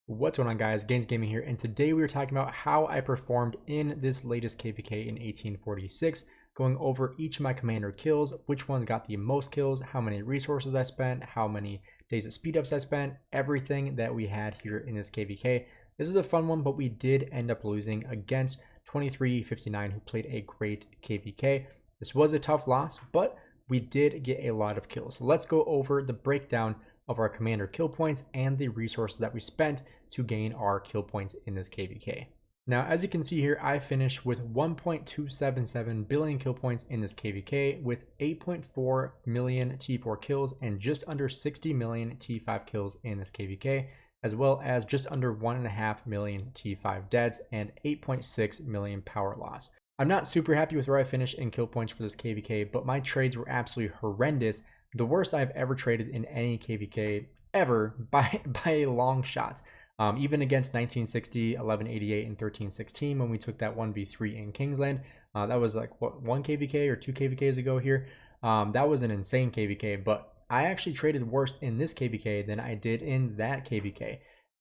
What's going on, guys? Gainz Gaming here, and today we are talking about how I performed in this latest KVK in 1846, going over each of my commander kills, which ones got the most kills, how many resources I spent, how many days of speed ups I spent, everything that we had here in this KVK. This is a fun one, but we did end up losing against 2359, who played a great KVK. This was a tough loss, but we did get a lot of kills. So let's go over the breakdown of our commander kill points and the resources that we spent to gain our kill points in this KVK. Now, as you can see here, I finished with 1.277 billion kill points in this KVK with 8.4 million T4 kills and just under 60 million T5 kills in this KVK, as well as just under 1.5 million T5 deaths and 8.6 million power loss. I'm not super happy with where I finished in kill points for this KVK, but my trades were absolutely horrendous. The worst I've ever traded in any KVK ever by a long shot. Even against 1960, 1188, and 1316 when we took that 1v3 in Kingsland. That was like, what, 1 KVK or 2 KVKs ago here. That was an insane KVK, but I actually traded worse in this KVK than I did in that KVK.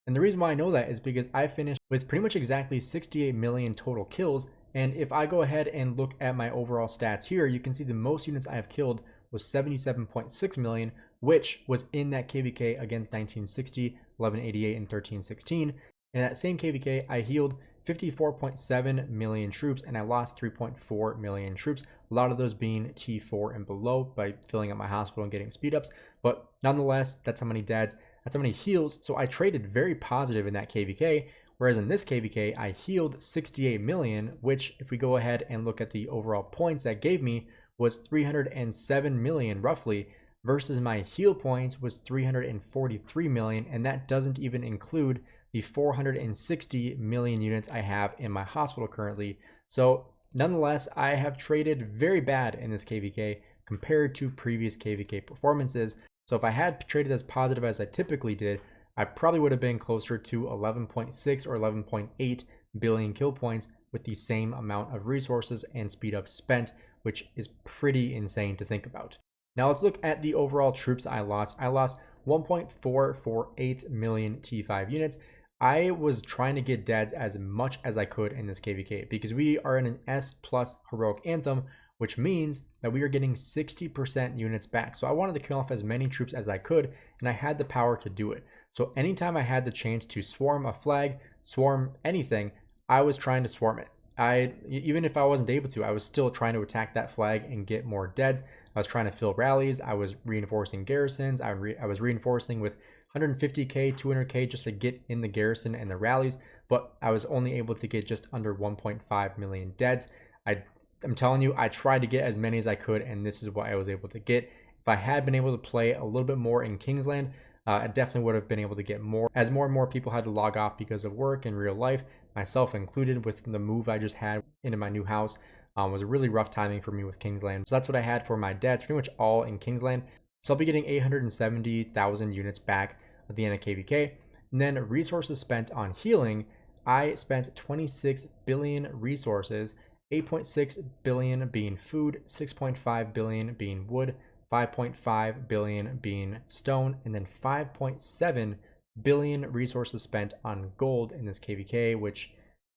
And the reason why I know that is because I finished with pretty much exactly 68 million total kills. And if I go ahead and look at my overall stats here, you can see the most units I have killed was 77.6 million, which was in that KVK against 1960, 1188, and 1316. In that same KVK, I healed 54.7 million troops and I lost 3.4 million troops, a lot of those being T4 and below by filling up my hospital and getting speed ups. But nonetheless, that's how many deaths, that's how many heals. So I traded very positive in that KVK, whereas in this KVK, I healed 68 million, which if we go ahead and look at the overall points that gave me was 307 million roughly, versus my heal points was 343 million, and that doesn't even include the 460 million units I have in my hospital currently. So nonetheless, I have traded very bad in this KVK compared to previous KVK performances. So if I had traded as positive as I typically did, I probably would have been closer to 11.6 or 11.8 billion kill points with the same amount of resources and speed up spent, which is pretty insane to think about. Now let's look at the overall troops I lost. I lost 1.448 million T5 units. I was trying to get deads as much as I could in this KVK because we are in an S plus heroic anthem, which means that we are getting 60% units back. So I wanted to kill off as many troops as I could, and I had the power to do it. So anytime I had the chance to swarm a flag, swarm anything, I was trying to swarm it. Even if I wasn't able to, I was still trying to attack that flag and get more deads. I was trying to fill rallies. I was reinforcing garrisons. I was reinforcing with 150k, 200k just to get in the garrison and the rallies, but I was only able to get just under 1.5 million deads. I'm telling you, I tried to get as many as I could, and this is what I was able to get. If I had been able to play a little bit more in Kingsland, I definitely would have been able to get more, as more and more people had to log off because of work and real life, myself included. With the move I just had into my new house, was a really rough timing for me with Kingsland. So that's what I had for my deaths, pretty much all in Kingsland. So I'll be getting 870,000 units back at the end of KVK. And then resources spent on healing, I spent 26 billion resources, 8.6 billion being food, 6.5 billion being wood, 5.5 billion being stone, and then 5.7 billion resources spent on gold in this KVK, which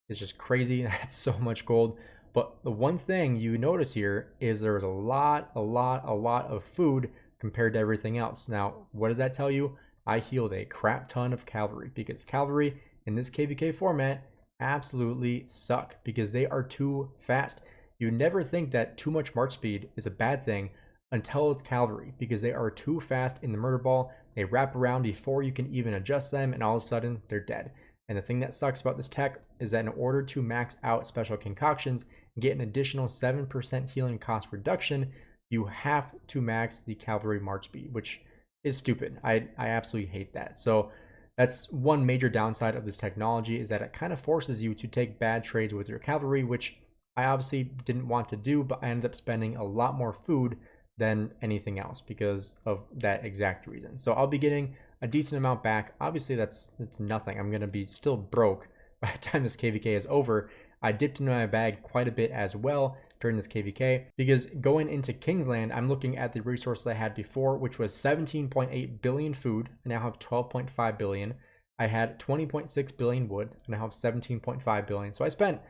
is just crazy. That's so much gold. But the one thing you notice here is there's a lot of food compared to everything else. Now, what does that tell you? I healed a crap ton of cavalry because cavalry in this KVK format absolutely suck because they are too fast. You never think that too much march speed is a bad thing until it's cavalry, because they are too fast in the murder ball. They wrap around before you can even adjust them, and all of a sudden they're dead. And the thing that sucks about this tech is that in order to max out special concoctions and get an additional 7% healing cost reduction, you have to max the cavalry march speed, which is stupid. I absolutely hate that. So that's one major downside of this technology, is that it kind of forces you to take bad trades with your cavalry, which I obviously didn't want to do, but I ended up spending a lot more food than anything else because of that exact reason. So I'll be getting a decent amount back. Obviously that's nothing. I'm going to be still broke by the time this KVK is over. I dipped into my bag quite a bit as well during this KVK, because going into Kingsland, I'm looking at the resources I had before, which was 17.8 billion food. I now have 12.5 billion. I had 20.6 billion wood, and I have 17.5 billion. So I spent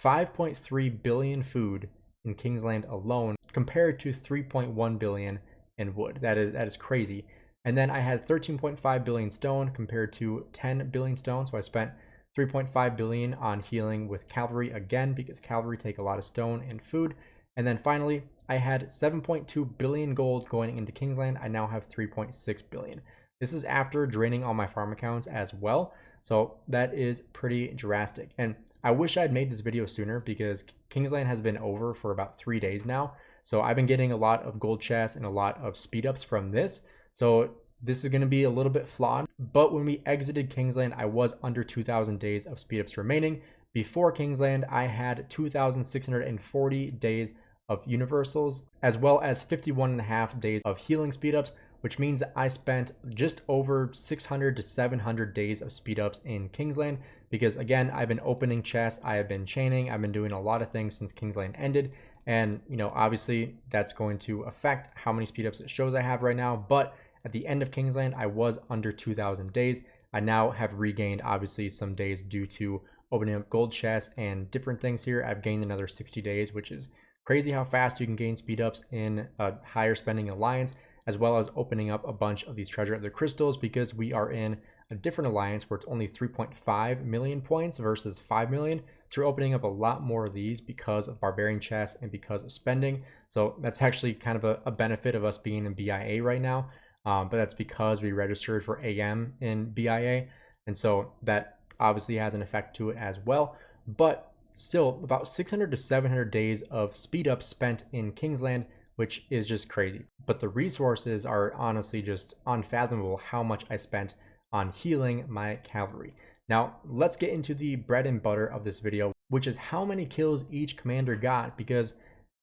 5.3 billion food in Kingsland alone compared to 3.1 billion in wood. That is crazy. And then I had 13.5 billion stone compared to 10 billion stone. So I spent 3.5 billion on healing with cavalry again, because cavalry take a lot of stone and food. And then finally, I had 7.2 billion gold going into Kingsland. I now have 3.6 billion. This is after draining all my farm accounts as well. So that is pretty drastic. And I wish I had made this video sooner, because Kingsland has been over for about 3 days now. So I've been getting a lot of gold chests and a lot of speed ups from this. So this is going to be a little bit flawed. But when we exited Kingsland, I was under 2,000 days of speed ups remaining. Before Kingsland, I had 2,640 days of universals, as well as 51.5 days of healing speed ups, which means that I spent just over 600 to 700 days of speed ups in Kingsland, because again, I've been opening chests, I have been chaining, I've been doing a lot of things since Kingsland ended. And obviously that's going to affect how many speed ups it shows I have right now. But at the end of Kingsland, I was under 2,000 days. I now have regained obviously some days due to opening up gold chests and different things here. I've gained another 60 days, which is crazy how fast you can gain speed ups in a higher spending alliance, as well as opening up a bunch of these treasure of the crystals, because we are in a different alliance where it's only 3.5 million points versus 5 million. So we're opening up a lot more of these because of barbarian chests and because of spending. So that's actually kind of a benefit of us being in BIA right now. But that's because we registered for AM in BIA. And so that obviously has an effect to it as well. But still, about 600 to 700 days of speed up spent in Kingsland, which is just crazy. But the resources are honestly just unfathomable how much I spent on healing my cavalry. Now, let's get into the bread and butter of this video, which is how many kills each commander got, because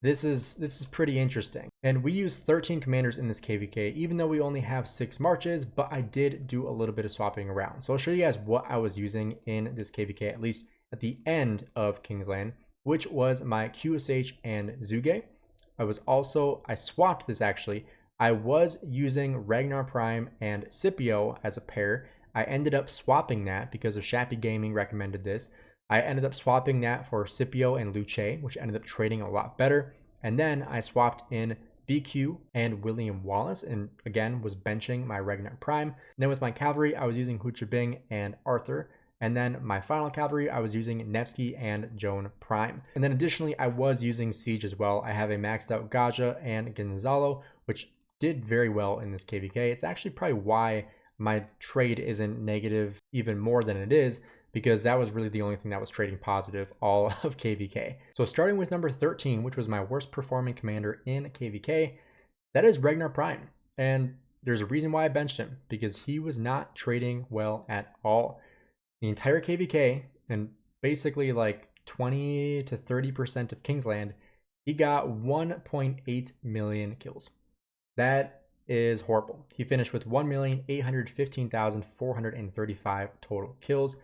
this is pretty interesting. And we use 13 commanders in this KVK, even though we only have 6 marches, but I did do a little bit of swapping around. So I'll show you guys what I was using in this KVK, at least at the end of Kingsland, which was my QSH and Zuge. I swapped this actually. I was using Ragnar Prime and Scipio as a pair. I ended up swapping that because of Shappy Gaming recommended this. I ended up swapping that for Scipio and Luce, which ended up trading a lot better. And then I swapped in BQ and William Wallace, and again was benching my Ragnar Prime. And then with my cavalry, I was using Hu Bing and Arthur. And then my final cavalry, I was using Nevsky and Joan Prime. And then additionally, I was using Siege as well. I have a maxed out Gaja and Gonzalo, which did very well in this KVK. It's actually probably why my trade isn't negative even more than it is, because that was really the only thing that was trading positive all of KVK. So starting with number 13, which was my worst performing commander in KVK, that is Ragnar Prime. And there's a reason why I benched him, because he was not trading well at all. The entire KVK, and basically like 20 to 30% of Kingsland, he got 1.8 million kills. That is horrible. He finished with 1,815,435 total kills.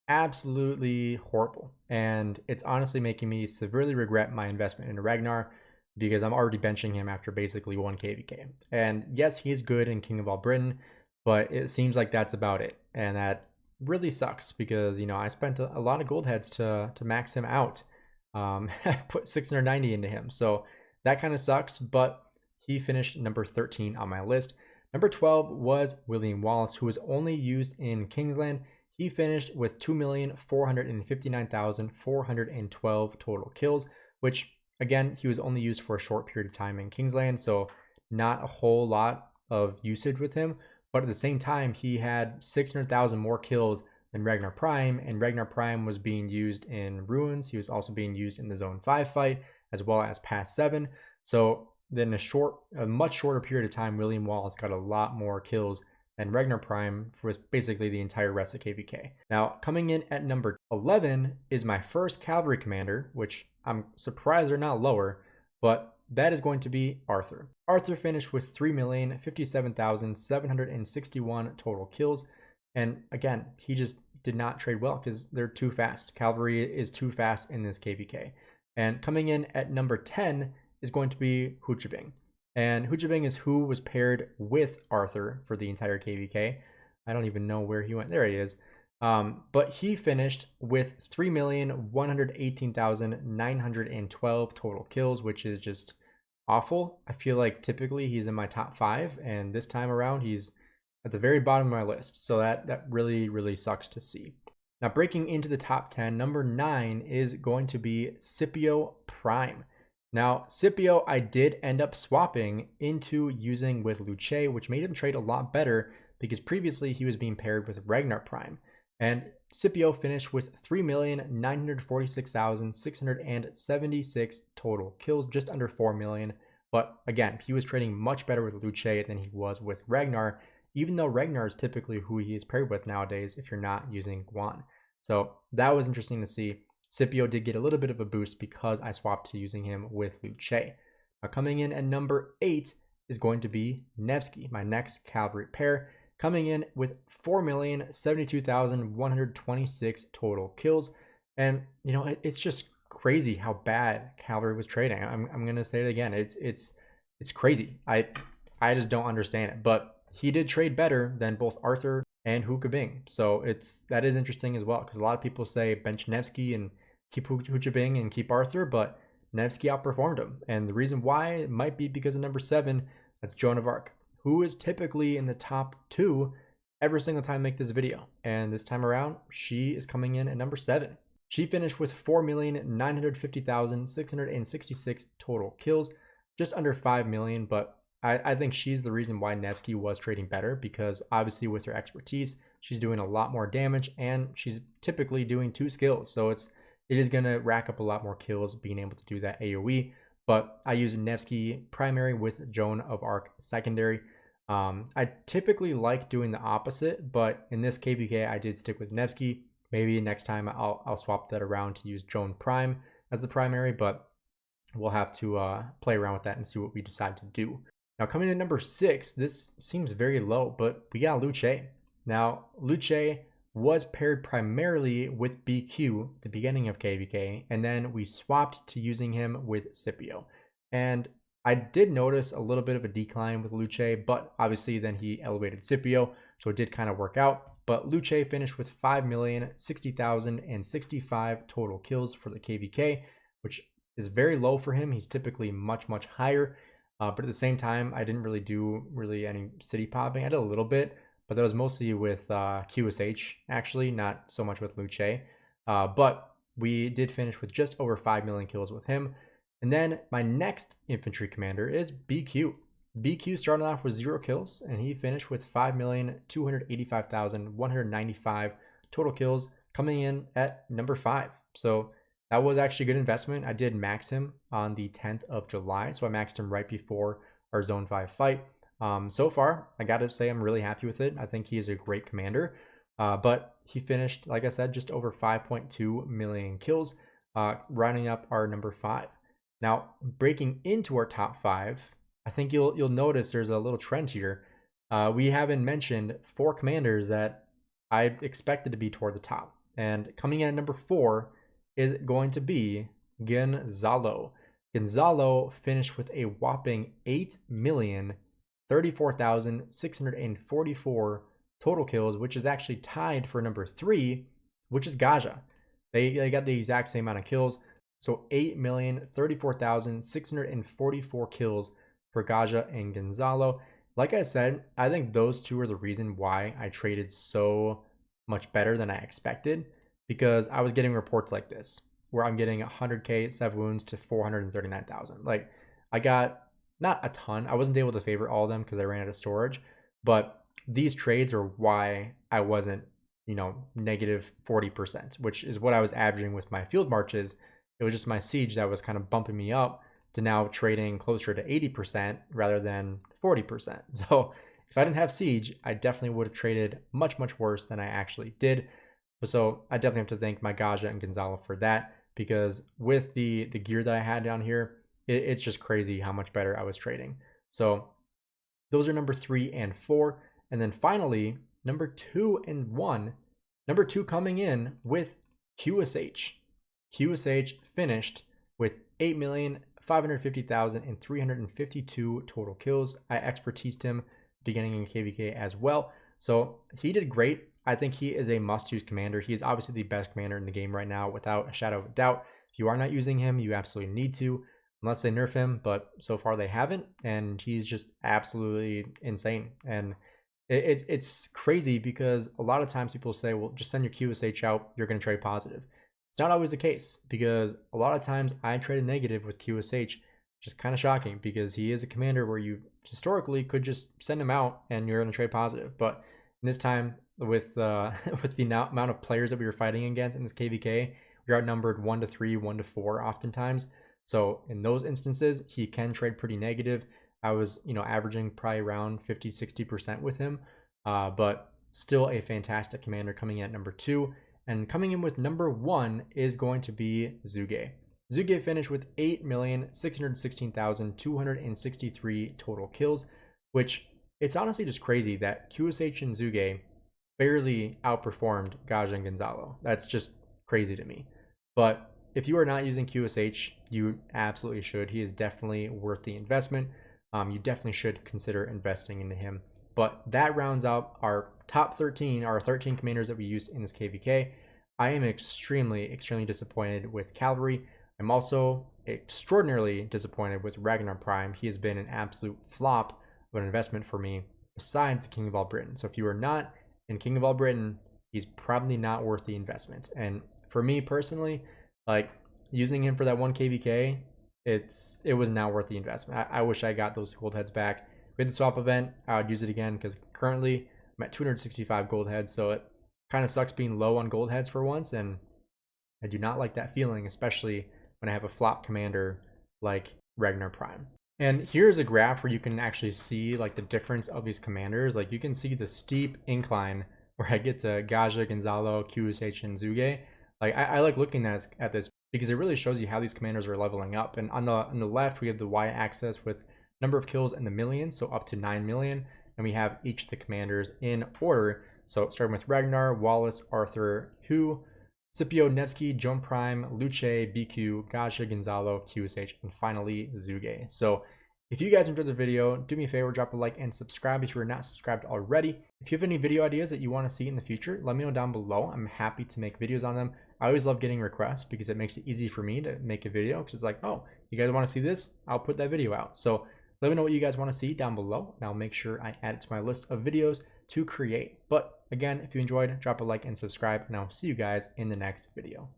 Absolutely horrible. And it's honestly making me severely regret my investment in Ragnar, because I'm already benching him after basically one KVK. And yes, he is good in King of All Britain, but it seems like that's about it. And that really sucks, because I spent a lot of gold heads to max him out. I put 690 into him, so that kind of sucks. But he finished number 13 on my list. Number 12 was William Wallace, who was only used in Kingsland. He finished with 2,459,412 total kills, which again, he was only used for a short period of time in Kingsland, so not a whole lot of usage with him. But at the same time, he had 600,000 more kills than Ragnar Prime, and Ragnar Prime was being used in Ruins. He was also being used in the Zone 5 fight, as well as Pass 7. So then a much shorter period of time, William Wallace got a lot more kills than Ragnar Prime for basically the entire rest of KVK. Now, coming in at number 11 is my first cavalry commander, which I'm surprised they're not lower, but that is going to be Arthur. Arthur finished with 3,057,761 total kills. And again, he just did not trade well because they're too fast. Cavalry is too fast in this KVK. And coming in at number 10 is going to be Hu Bing. And Hu Bing is who was paired with Arthur for the entire KVK. I don't even know where he went. There he is. But he finished with 3,118,912 total kills, which is just awful. I feel like typically he's in my top 5, and this time around he's at the very bottom of my list. So that really, really sucks to see. Now, breaking into the top 10, number 9 is going to be Scipio Prime. Now, Scipio, I did end up swapping into using with Luce, which made him trade a lot better because previously he was being paired with Ragnar Prime. And Scipio finished with 3,946,676 total kills, just under 4 million. But again, he was trading much better with Luce than he was with Ragnar, even though Ragnar is typically who he is paired with nowadays if you're not using Guan. So that was interesting to see. Scipio did get a little bit of a boost because I swapped to using him with Luce. Now, coming in at number 8 is going to be Nevsky, my next cavalry pair, coming in with 4,072,126 total kills. And, you know, it's just crazy how bad cavalry was trading. I'm going to say it again. It's crazy. I just don't understand it. But he did trade better than both Arthur and Huka Bing. So that is interesting as well, because a lot of people say bench Nevsky and keep Huka Bing and keep Arthur, but Nevsky outperformed him. And the reason why might be because of number 7, that's Joan of Arc, who is typically in the top 2 every single time I make this video. And this time around, she is coming in at number 7. She finished with 4,950,666 total kills, just under 5 million, but I think she's the reason why Nevsky was trading better, because obviously with her expertise, she's doing a lot more damage and she's typically doing 2 skills. So it is going to rack up a lot more kills being able to do that AoE. But I use Nevsky primary with Joan of Arc secondary. I typically like doing the opposite, but in this KVK, I did stick with Nevsky. Maybe next time I'll swap that around to use Joan Prime as the primary, but we'll have to play around with that and see what we decide to do. Now, coming in at number 6, this seems very low, but we got Luce. Now, Luce was paired primarily with BQ at the beginning of KVK, and then we swapped to using him with Scipio. And I did notice a little bit of a decline with Luce, but obviously then he elevated Scipio, so it did kind of work out. But Luce finished with 5,060,065 total kills for the KVK, which is very low for him. He's typically much, much higher. But at the same time, I didn't really do any city popping. I did a little bit, but that was mostly with QSH, actually, not so much with Luce. But we did finish with just over 5 million kills with him. And then my next infantry commander is BQ. BQ started off with 0 kills, and he finished with 5,285,195 total kills, coming in at number 5. So that was actually a good investment. I did max him on the 10th of July, so I maxed him right before our Zone 5 fight. So far, I gotta say I'm really happy with it. I think he is a great commander, but he finished, like I said, just over 5.2 million kills, rounding up our number 5. Now, breaking into our top 5, I think you'll notice there's a little trend here. We haven't mentioned 4 commanders that I expected to be toward the top, and coming in at number 4 is going to be Gonzalo. Gonzalo finished with a whopping 8,034,644 total kills, which is actually tied for number 3, which is Gaja. They got the exact same amount of kills. So 8,034,644 kills for Gaja and Gonzalo. Like I said, I think those 2 are the reason why I traded so much better than I expected, because I was getting reports like this where I'm getting 100k 7 wounds to 439,000. Like, I got not a ton. I wasn't able to favorite all of them because I ran out of storage, but these trades are why I wasn't, negative 40%, which is what I was averaging with my field marches. It was just my siege that was kind of bumping me up to now trading closer to 80% rather than 40%. So if I didn't have siege, I definitely would have traded much, much worse than I actually did. So I definitely have to thank my Gaja and Gonzalo for that, because with the gear that I had down here, it's just crazy how much better I was trading. So those are number 3 and 4. And then finally, number 2 and 1. Number 2 coming in with QSH. QSH finished with 8,550,352 total kills. I expertised him beginning in KVK as well. So he did great. I think he is a must-use commander. He is obviously the best commander in the game right now, without a shadow of a doubt. If you are not using him, you absolutely need to, unless they nerf him, but so far they haven't, and he's just absolutely insane. And it's crazy because a lot of times people say, well, just send your QSH out, you're going to trade positive. It's not always the case, because a lot of times I traded negative with QSH, which is kind of shocking because he is a commander where you historically could just send him out and you're going to trade positive. But in this time, with with the amount of players that we were fighting against in this KVK, we are outnumbered 1-3, 1-4 oftentimes. So in those instances, he can trade pretty negative. I was, averaging probably around 50-60% with him, but still a fantastic commander coming in at number 2. And coming in with number 1 is going to be Zhuge. Zhuge finished with 8,616,263 total kills, which it's honestly just crazy that QSH and Zhuge barely outperformed Gainz and Gonzalo. That's just crazy to me. But if you are not using QSH, you absolutely should. He is definitely worth the investment. You definitely should consider investing into him. But that rounds out our top 13, our 13 commanders that we used in this KVK. I am extremely disappointed with Cavalry. I'm also extraordinarily disappointed with Ragnar Prime. He has been an absolute flop of an investment for me, besides King of All Britain. So if you are not in King of All Britain, he's probably not worth the investment. And for me personally, like, using him for that one KVK, it was not worth the investment. I wish I got those gold heads back. With the swap event, I would use it again, because currently I'm at 265 gold heads, so it kind of sucks being low on gold heads for once, and I do not like that feeling, especially when I have a flop commander like Ragnar Prime. And here's a graph where you can actually see like the difference of these commanders. Like, you can see the steep incline where I get to Gainz, Gonzalo, QSH, and Zhuge. Like, I like looking at this because it really shows you how these commanders are leveling up. And on the left, we have the y-axis with number of kills in the millions, so up to 9 million. And we have each of the commanders in order. So starting with Ragnar, Wallace, Arthur, Hu, Scipio, Nevsky, Joan Prime, Luce, BQ, Gainz, Gonzalo, QSH, and finally Zhuge. So if you guys enjoyed the video, do me a favor, drop a like and subscribe if you're not subscribed already. If you have any video ideas that you want to see in the future, let me know down below. I'm happy to make videos on them. I always love getting requests because it makes it easy for me to make a video, because it's like, oh, you guys want to see this? I'll put that video out. So let me know what you guys want to see down below, and I'll make sure I add it to my list of videos to create. But again, if you enjoyed, drop a like and subscribe, and I'll see you guys in the next video.